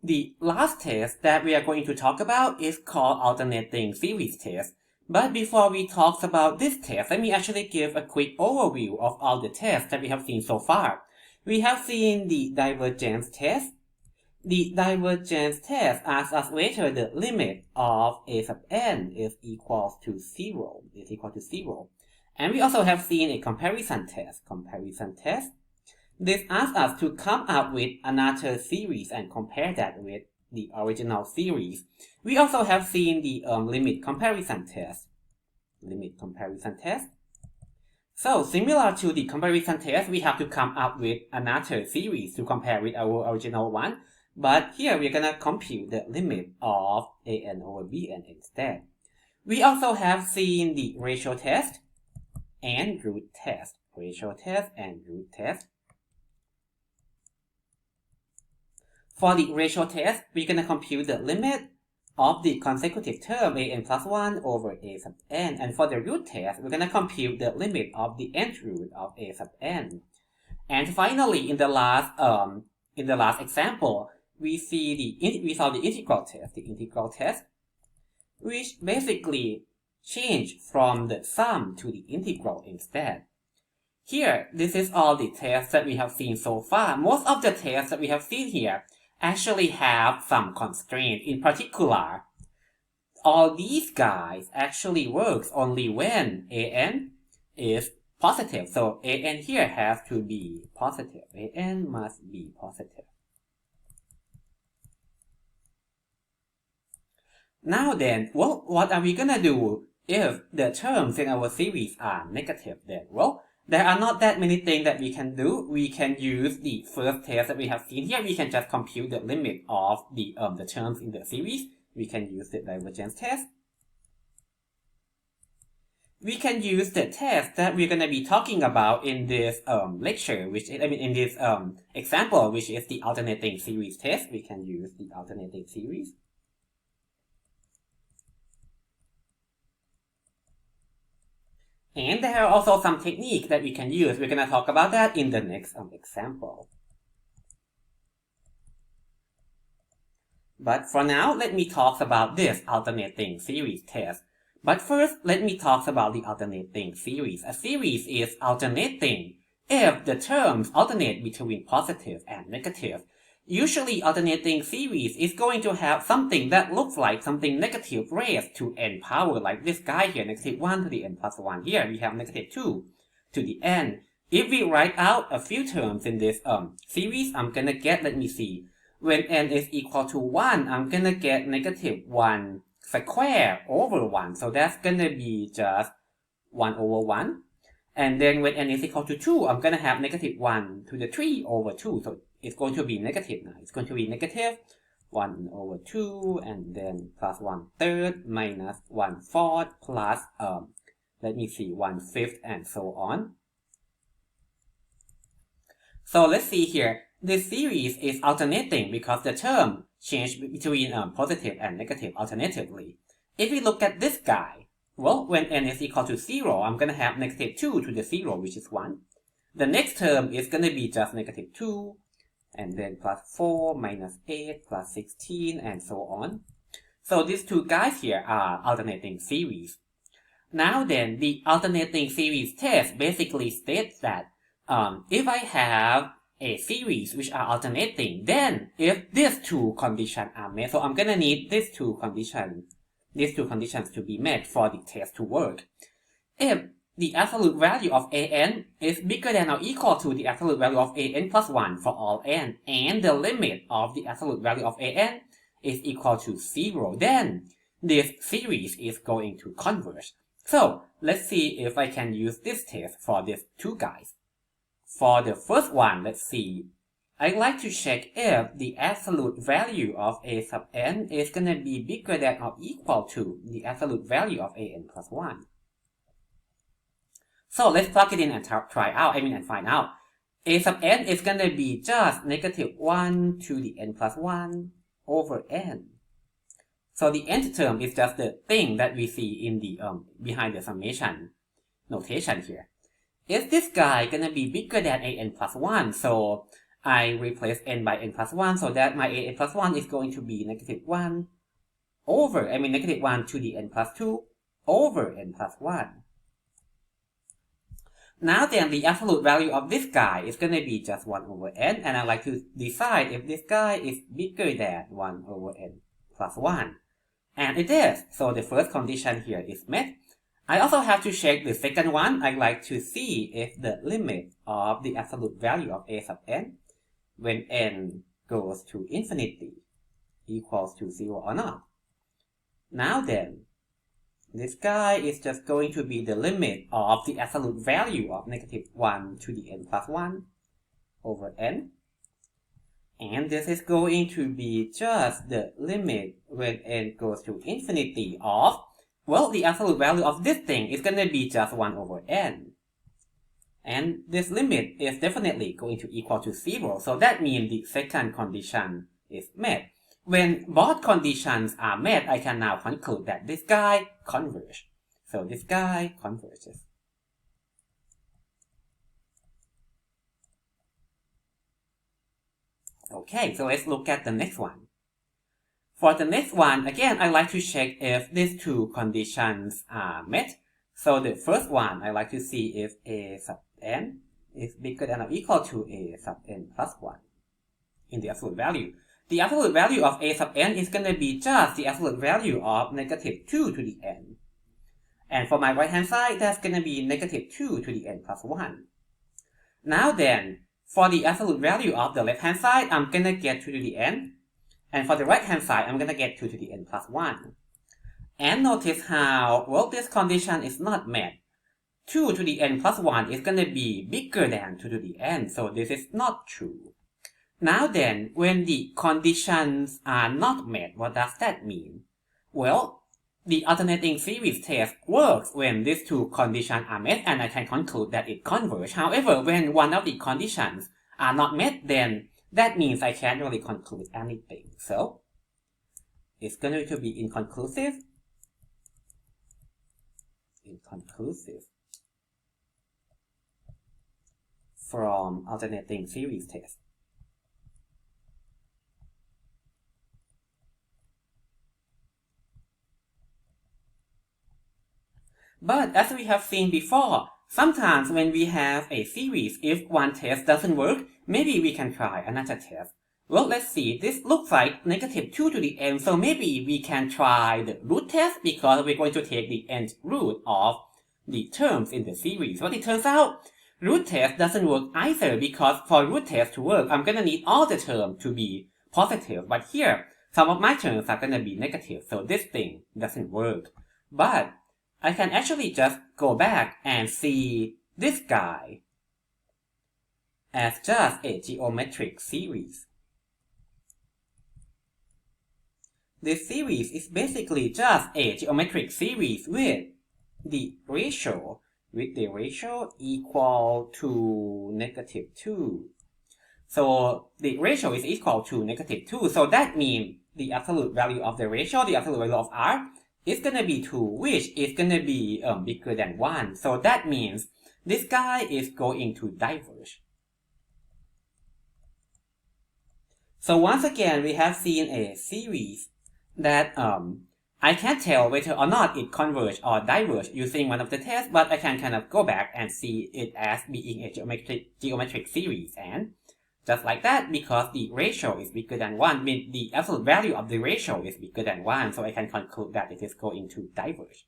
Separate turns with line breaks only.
The last test that we are going to talk about is called alternating series test. But before we talk about this test, let me actually give a quick overview of all the tests that we have seen so far. We have seen the divergence test. The divergence test asks us whether the limit of a sub n is equal to 0. And we also have seen a comparison test. This asks us to come up with another series and compare that with the original series. We also have seen the limit comparison test. So similar to the comparison test, we have to come up with another series to compare with our original one. But here we're gonna compute the limit of an over bn instead. We also have seen the ratio test and root test. For the ratio test, we're gonna compute the limit of the consecutive term an plus 1 over a sub n, and for the root test, we're gonna compute the limit of the nth root of a sub n. And finally, in the last example, we saw the integral test, which basically changed from the sum to the integral instead. Here, this is all the tests that we have seen so far. Most of the tests that we have seen here actually have some constraint. In particular, all these guys actually works only when an is positive. So an here has to be positive. An must be positive. Now then, well, what are we gonna do if the terms in our series are negative then? Well, there are not that many things that we can do. We can use the first test that we have seen here. We can just compute the limit of the terms in the series. We can use the divergence test. We can use the test that we're gonna be talking about in this lecture, in this example, which is the alternating series test. We can use the alternating series. And there are also some techniques that we can use. We're going to talk about that in the next example. But for now, let me talk about this alternating series test. But first, let me talk about the alternating series. A series is alternating if the terms alternate between positive and negative. Usually, alternating series is going to have something that looks like something negative raised to n power, like this guy here, negative 1 to the n plus 1. Here we have negative 2 to the n. If we write out a few terms in this series, I'm gonna get, let me see, when n is equal to 1, I'm gonna get negative 1 squared over 1. So that's gonna be just 1 over 1. And then when n is equal to 2, I'm gonna have negative 1 to the 3 over 2. So it's going to be negative now. It's going to be negative 1 over 2 and then plus 1/3 minus 1/4 plus, let me see, 1/5 and so on. So let's see here. This series is alternating because the term changed between positive and negative alternatively. If we look at this guy, well, when n is equal to 0, I'm going to have negative 2 to the 0, which is 1. The next term is going to be just negative 2. And then plus 4 minus 8 plus 16 and so on. So these two guys here are alternating series. Now then, the alternating series test basically states that if I have a series which are alternating, then if these two conditions are met, so I'm gonna need these two conditions to be met for the test to work. If the absolute value of an is bigger than or equal to the absolute value of an plus 1 for all n, and the limit of the absolute value of an is equal to 0, then this series is going to converge. So let's see if I can use this test for these two guys. For the first one, let's see. I'd like to check if the absolute value of a sub n is going to be bigger than or equal to the absolute value of an plus 1. So let's plug it in and and find out. A sub n is going to be just negative 1 to the n plus 1 over n. So the nth term is just the thing that we see in the behind the summation notation here. Is this guy going to be bigger than an plus 1? So I replace n by n plus 1, so that my n plus 1 is going to be negative 1 over, negative 1 to the n plus 2 over n plus 1. Now then, the absolute value of this guy is going to be just 1 over n, and I'd like to decide if this guy is bigger than 1 over n plus 1. And it is, so the first condition here is met. I also have to check the second one. I'd like to see if the limit of the absolute value of a sub n when n goes to infinity equals to 0 or not. Now then, this guy is just going to be the limit of the absolute value of negative 1 to the n plus 1 over n. And this is going to be just the limit when n goes to infinity of, well, the absolute value of this thing is going to be just 1 over n. And this limit is definitely going to equal to 0, so that means the second condition is met. When both conditions are met, I can now conclude that this guy converges. So this guy converges. Okay, so let's look at the next one. For the next one, again, I like to check if these two conditions are met. So the first one, I like to see if a sub n is bigger than or equal to a sub n plus 1 in the absolute value. The absolute value of a sub n is going to be just the absolute value of negative 2 to the n. And for my right hand side, that's going to be negative 2 to the n plus 1. Now then, for the absolute value of the left hand side, I'm going to get 2 to the n. And for the right hand side, I'm going to get 2 to the n plus 1. And notice how, well, this condition is not met. 2 to the n plus 1 is going to be bigger than 2 to the n, so this is not true. Now then, when the conditions are not met, what does that mean? Well, the alternating series test works when these two conditions are met, and I can conclude that it converges. However, when one of the conditions are not met, then that means I can't really conclude anything. So, it's going to be inconclusive. Inconclusive from alternating series test. But as we have seen before, sometimes when we have a series, if one test doesn't work, maybe we can try another test. Well, let's see, this looks like negative 2 to the n, so maybe we can try the root test because we're going to take the nth root of the terms in the series. But it turns out, root test doesn't work either because for root test to work, I'm going to need all the terms to be positive. But here, some of my terms are going to be negative, so this thing doesn't work. But I can actually just go back and see this guy as just a geometric series. This series is basically just a geometric series with the ratio equal to negative 2. So the ratio is equal to negative 2. So that means the absolute value of the ratio, the absolute value of r, is going to be 2, which is going to be bigger than 1. So that means this guy is going to diverge. So once again, we have seen a series that I can't tell whether or not it converges or diverges using one of the tests, but I can kind of go back and see it as being a geometric series. And just like that, because the ratio is bigger than 1, means the absolute value of the ratio is bigger than 1, so I can conclude that it is going to diverge.